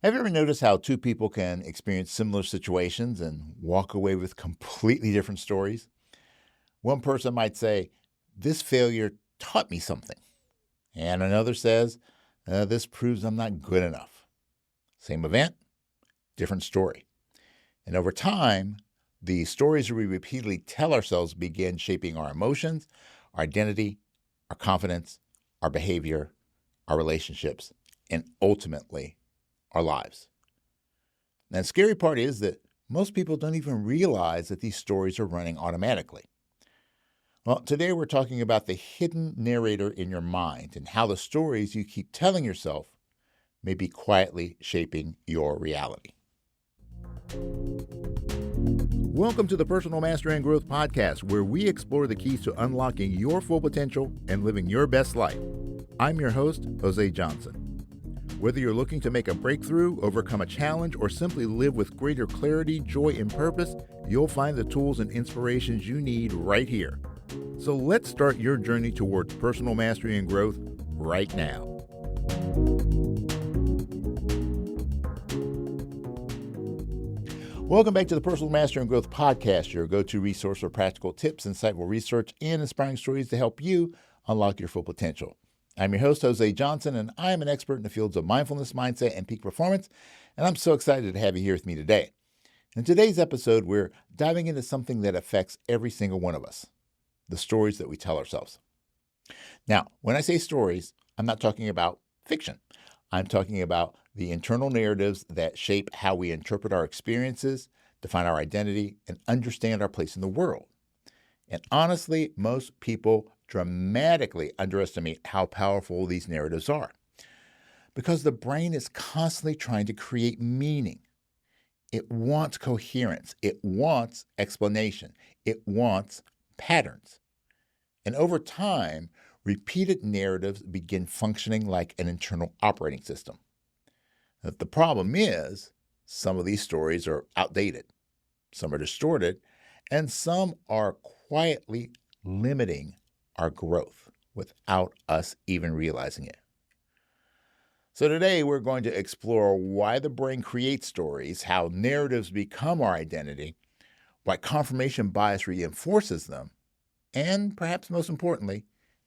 Have you ever noticed how two people can experience similar situations and walk away with completely different stories? One person might say, "This failure taught me something." And another says, "This proves I'm not good enough." Same event, different story. And over time, the stories we repeatedly tell ourselves begin shaping our emotions, our identity, our confidence, our behavior, our relationships, and ultimately, our lives. And the scary part is that most people don't even realize that these stories are running automatically. Well, today we're talking about the hidden narrator in your mind and how the stories you keep telling yourself may be quietly shaping your reality. Welcome to the Personal Mastery and Growth Podcast, where we explore the keys to unlocking your full potential and living your best life. I'm your host, Jose Johnson. Whether you're looking to make a breakthrough, overcome a challenge, or simply live with greater clarity, joy, and purpose, you'll find the tools and inspirations you need right here. So let's start your journey towards personal mastery and growth right now. Welcome back to the Personal Mastery and Growth Podcast, your go-to resource for practical tips, insightful research, and inspiring stories to help you unlock your full potential. I'm your host, Jose Johnson, and I am an expert in the fields of mindfulness, mindset, and peak performance, and I'm so excited to have you here with me today. In today's episode, we're diving into something that affects every single one of us, the stories that we tell ourselves. Now, when I say stories, I'm not talking about fiction. I'm talking about the internal narratives that shape how we interpret our experiences, define our identity, and understand our place in the world. And honestly, most people dramatically underestimate how powerful these narratives are, because the brain is constantly trying to create meaning. It wants coherence. It wants explanation. It wants patterns. And over time, repeated narratives begin functioning like an internal operating system. But the problem is, some of these stories are outdated, some are distorted, and some are quietly limiting our growth without us even realizing it. So today we're going to explore why the brain creates stories, how narratives become our identity, why confirmation bias reinforces them, and perhaps most importantly,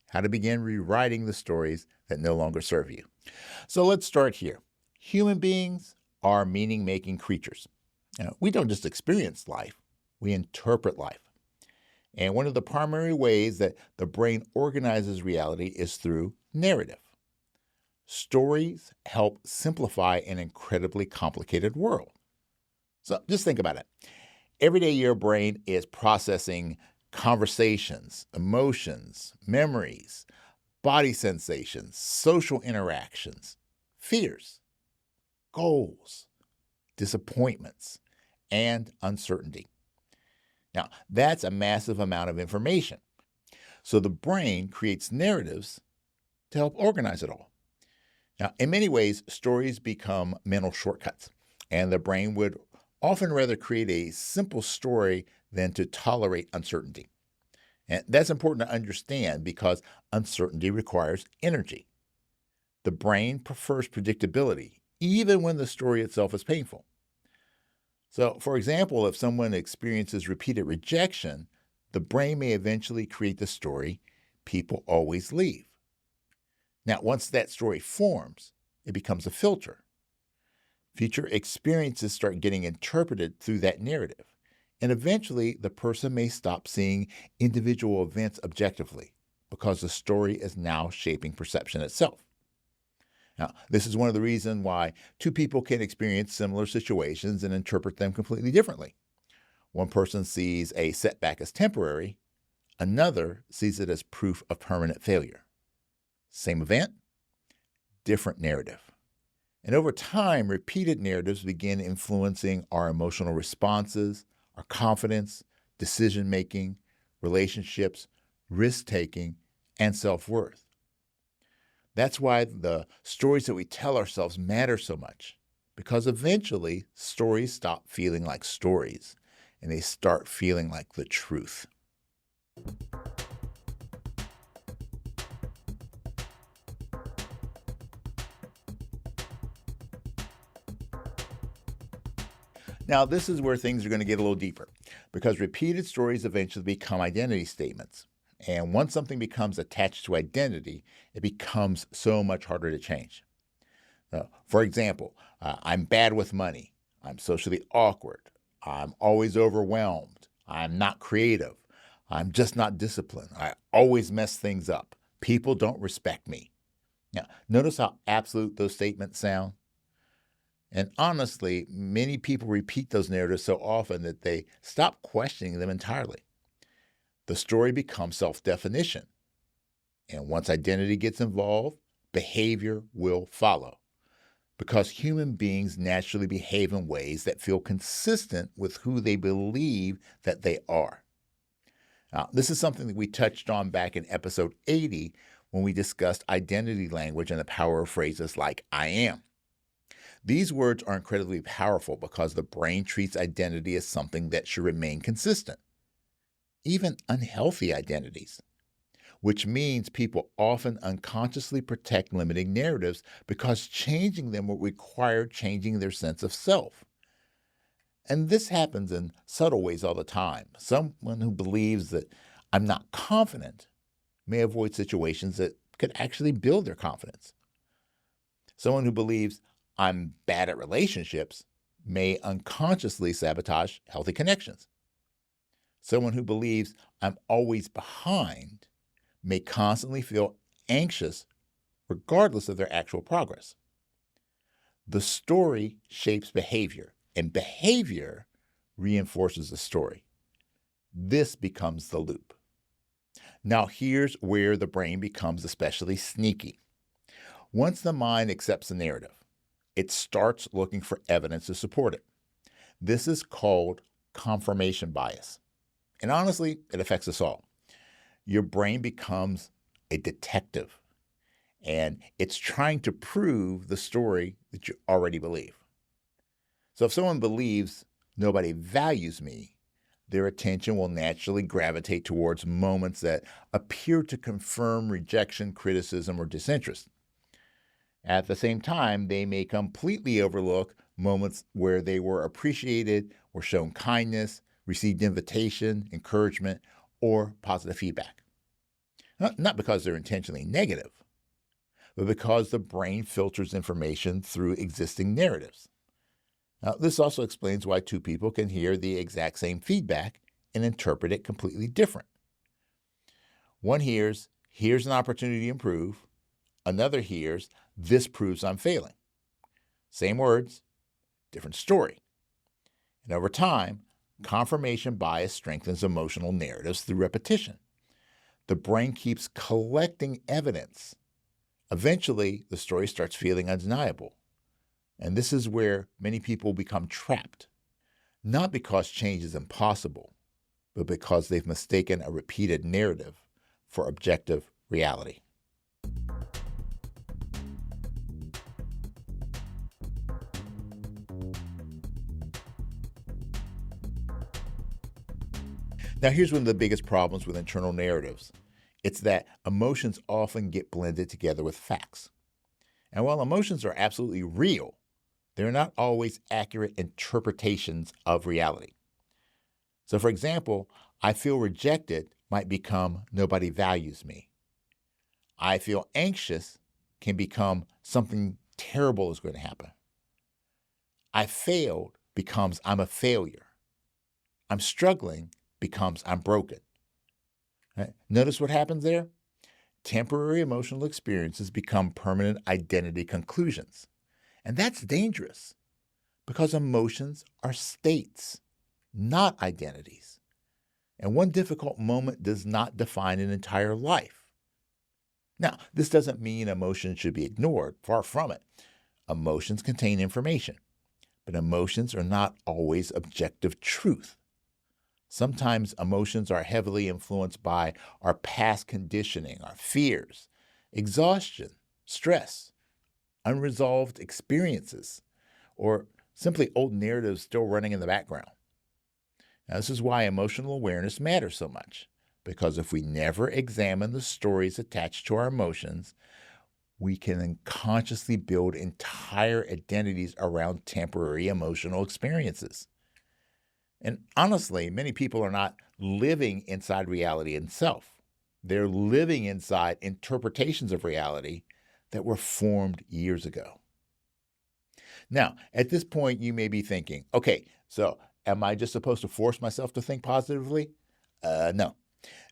how to begin rewriting the stories that no longer serve you. So let's start here. Human beings are meaning-making creatures. We don't just experience life, we interpret life. And one of the primary ways that the brain organizes reality is through narrative. Stories help simplify an incredibly complicated world. So just think about it. Every day your brain is processing conversations, emotions, memories, body sensations, social interactions, fears, goals, disappointments, and uncertainty. Now, that's a massive amount of information. So the brain creates narratives to help organize it all. Now, in many ways, stories become mental shortcuts, and the brain would often rather create a simple story than to tolerate uncertainty. And that's important to understand because uncertainty requires energy. The brain prefers predictability, even when the story itself is painful. So, for example, if someone experiences repeated rejection, the brain may eventually create the story, "People always leave." Now, once that story forms, it becomes a filter. Future experiences start getting interpreted through that narrative, and eventually the person may stop seeing individual events objectively because the story is now shaping perception itself. Now, this is one of the reasons why two people can experience similar situations and interpret them completely differently. One person sees a setback as temporary, another sees it as proof of permanent failure. Same event, different narrative. And over time, repeated narratives begin influencing our emotional responses, our confidence, decision-making, relationships, risk-taking, and self-worth. That's why the stories that we tell ourselves matter so much, because eventually stories stop feeling like stories and they start feeling like the truth. Now, this is where things are going to get a little deeper because repeated stories eventually become identity statements. And once something becomes attached to identity, it becomes so much harder to change. For example, I'm bad with money. I'm socially awkward. I'm always overwhelmed. I'm not creative. I'm just not disciplined. I always mess things up. People don't respect me. Now, notice how absolute those statements sound? And honestly, many people repeat those narratives so often that they stop questioning them entirely. The story becomes self-definition. And once identity gets involved, behavior will follow. Because human beings naturally behave in ways that feel consistent with who they believe that they are. Now, this is something that we touched on back in episode 80 when we discussed identity language and the power of phrases like I am. These words are incredibly powerful because the brain treats identity as something that should remain consistent, even unhealthy identities, which means people often unconsciously protect limiting narratives because changing them will require changing their sense of self. And this happens in subtle ways all the time. Someone who believes that I'm not confident may avoid situations that could actually build their confidence. Someone who believes I'm bad at relationships may unconsciously sabotage healthy connections. Someone who believes I'm always behind may constantly feel anxious regardless of their actual progress. The story shapes behavior, and behavior reinforces the story. This becomes the loop. Now, here's where the brain becomes especially sneaky. Once the mind accepts the narrative, it starts looking for evidence to support it. This is called confirmation bias. And honestly, it affects us all. Your brain becomes a detective, and it's trying to prove the story that you already believe. So if someone believes nobody values me, their attention will naturally gravitate towards moments that appear to confirm rejection, criticism, or disinterest. At the same time, they may completely overlook moments where they were appreciated, were shown kindness, received invitation, encouragement, or positive feedback. Not because they're intentionally negative, but because the brain filters information through existing narratives. Now, this also explains why two people can hear the exact same feedback and interpret it completely different. One hears, here's an opportunity to improve. Another hears, this proves I'm failing. Same words, different story. And over time, confirmation bias strengthens emotional narratives through repetition. The brain keeps collecting evidence. Eventually, the story starts feeling undeniable. And this is where many people become trapped, not because change is impossible, but because they've mistaken a repeated narrative for objective reality. Now, here's one of the biggest problems with internal narratives. It's that emotions often get blended together with facts. And while emotions are absolutely real, they're not always accurate interpretations of reality. So, for example, I feel rejected might become nobody values me. I feel anxious can become something terrible is going to happen. I failed becomes I'm a failure. I'm struggling becomes I'm broken. Right? Notice what happens there? Temporary emotional experiences become permanent identity conclusions. And that's dangerous because emotions are states, not identities. And one difficult moment does not define an entire life. Now, this doesn't mean emotions should be ignored, far from it. Emotions contain information, but emotions are not always objective truth. Sometimes emotions are heavily influenced by our past conditioning, our fears, exhaustion, stress, unresolved experiences, or simply old narratives still running in the background. Now, this is why emotional awareness matters so much, because if we never examine the stories attached to our emotions, we can unconsciously build entire identities around temporary emotional experiences. And honestly, many people are not living inside reality itself. They're living inside interpretations of reality that were formed years ago. Now, at this point, you may be thinking, okay, so am I just supposed to force myself to think positively? No.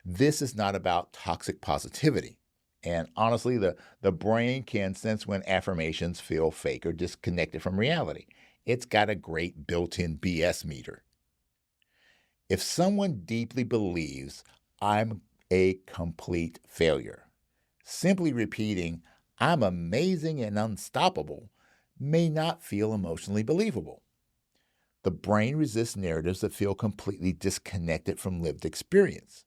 This is not about toxic positivity. And honestly, the brain can sense when affirmations feel fake or disconnected from reality. It's got a great built-in BS meter. If someone deeply believes I'm a complete failure, simply repeating, I'm amazing and unstoppable, may not feel emotionally believable. The brain resists narratives that feel completely disconnected from lived experience.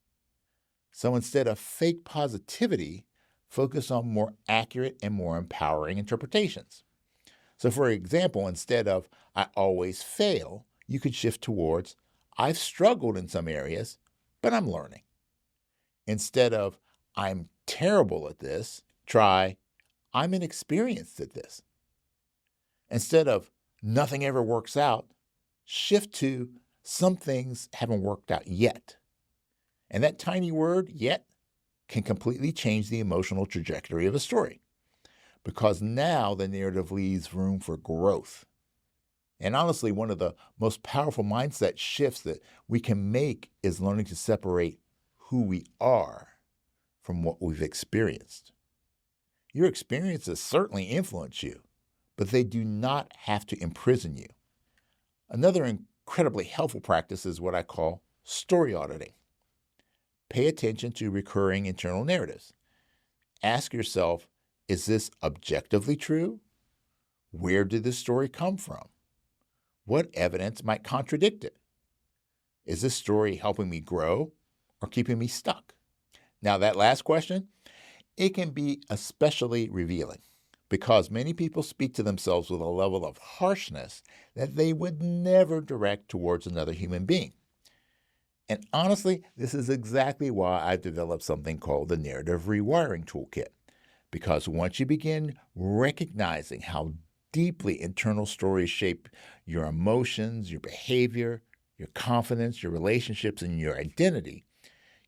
So instead of fake positivity, focus on more accurate and more empowering interpretations. So, for example, instead of I always fail, you could shift towards I've struggled in some areas, but I'm learning. Instead of I'm terrible at this, try I'm inexperienced at this. Instead of nothing ever works out, shift to some things haven't worked out yet. And that tiny word, yet, can completely change the emotional trajectory of a story because now the narrative leaves room for growth. And honestly, one of the most powerful mindset shifts that we can make is learning to separate who we are from what we've experienced. Your experiences certainly influence you, but they do not have to imprison you. Another incredibly helpful practice is what I call story auditing. Pay attention to recurring internal narratives. Ask yourself, is this objectively true? Where did this story come from? What evidence might contradict it? Is this story helping me grow or keeping me stuck? Now, that last question, it can be especially revealing because many people speak to themselves with a level of harshness that they would never direct towards another human being. And honestly, this is exactly why I've developed something called the Narrative Rewiring Toolkit. Because once you begin recognizing how deeply internal stories shape your emotions, your behavior, your confidence, your relationships, and your identity,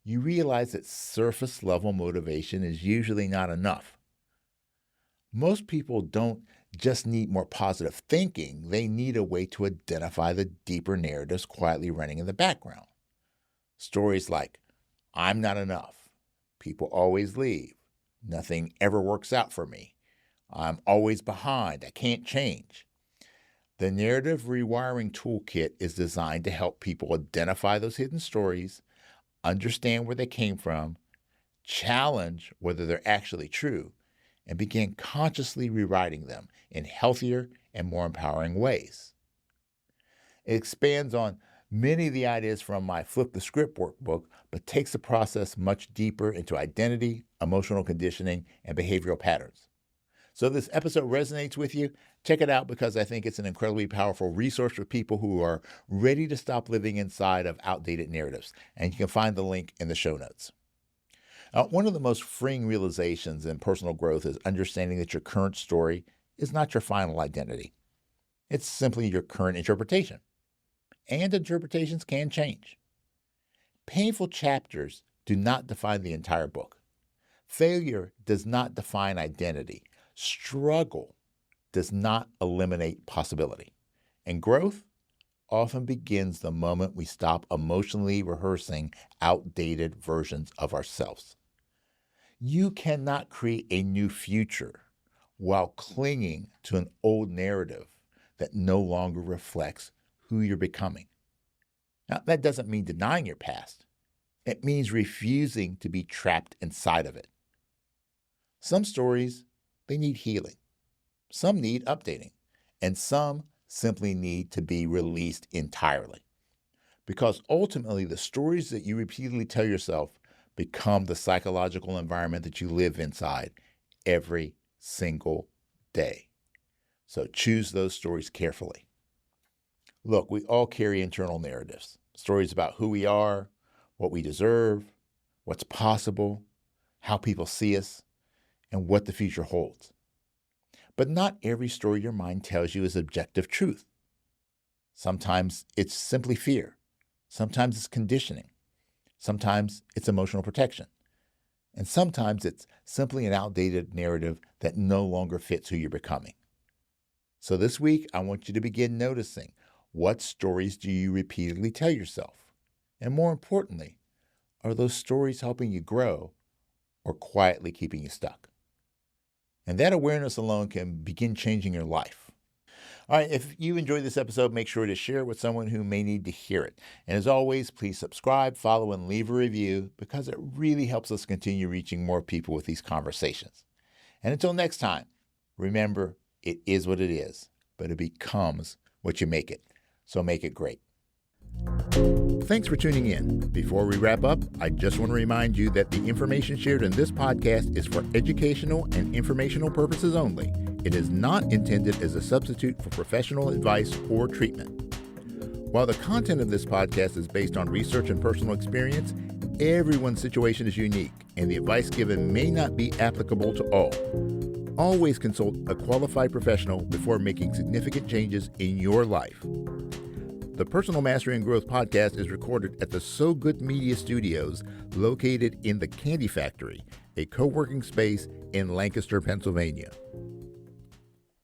you realize that surface level motivation is usually not enough. Most people don't just need more positive thinking, they need a way to identify the deeper narratives quietly running in the background. Stories like, I'm not enough, people always leave, nothing ever works out for me, I'm always behind, I can't change. The Narrative Rewiring Toolkit is designed to help people identify those hidden stories, understand where they came from, challenge whether they're actually true, and begin consciously rewriting them in healthier and more empowering ways. It expands on many of the ideas from my Flip the Script workbook, but takes the process much deeper into identity, emotional conditioning, and behavioral patterns. So if this episode resonates with you, check it out because I think it's an incredibly powerful resource for people who are ready to stop living inside of outdated narratives. And you can find the link in the show notes. One of the most freeing realizations in personal growth is understanding that your current story is not your final identity. It's simply your current interpretation. And interpretations can change. Painful chapters do not define the entire book. Failure does not define identity. Struggle does not eliminate possibility. And growth often begins the moment we stop emotionally rehearsing outdated versions of ourselves. You cannot create a new future while clinging to an old narrative that no longer reflects who you're becoming. Now, that doesn't mean denying your past. It means refusing to be trapped inside of it. Some stories, they need healing. Some need updating. And some simply need to be released entirely. Because ultimately, the stories that you repeatedly tell yourself become the psychological environment that you live inside every single day. So choose those stories carefully. Look, we all carry internal narratives, stories about who we are, what we deserve, what's possible, how people see us, and what the future holds. But not every story your mind tells you is objective truth. Sometimes it's simply fear, Sometimes it's conditioning. Sometimes it's emotional protection. And sometimes it's simply an outdated narrative that no longer fits who you're becoming. So this week, I want you to begin noticing, what stories do you repeatedly tell yourself? And more importantly, are those stories helping you grow or quietly keeping you stuck? And that awareness alone can begin changing your life. All right, if you enjoyed this episode, make sure to share it with someone who may need to hear it. And as always, please subscribe, follow, and leave a review because it really helps us continue reaching more people with these conversations. And until next time, remember, it is what it is, but it becomes what you make it. So make it great. Thanks for tuning in. Before we wrap up, I just want to remind you that the information shared in this podcast is for educational and informational purposes only. It is not intended as a substitute for professional advice or treatment. While the content of this podcast is based on research and personal experience, everyone's situation is unique, and the advice given may not be applicable to all. Always consult a qualified professional before making significant changes in your life. The Personal Mastery and Growth podcast is recorded at the So Good Media Studios, located in the Candy Factory, a co-working space in Lancaster, Pennsylvania.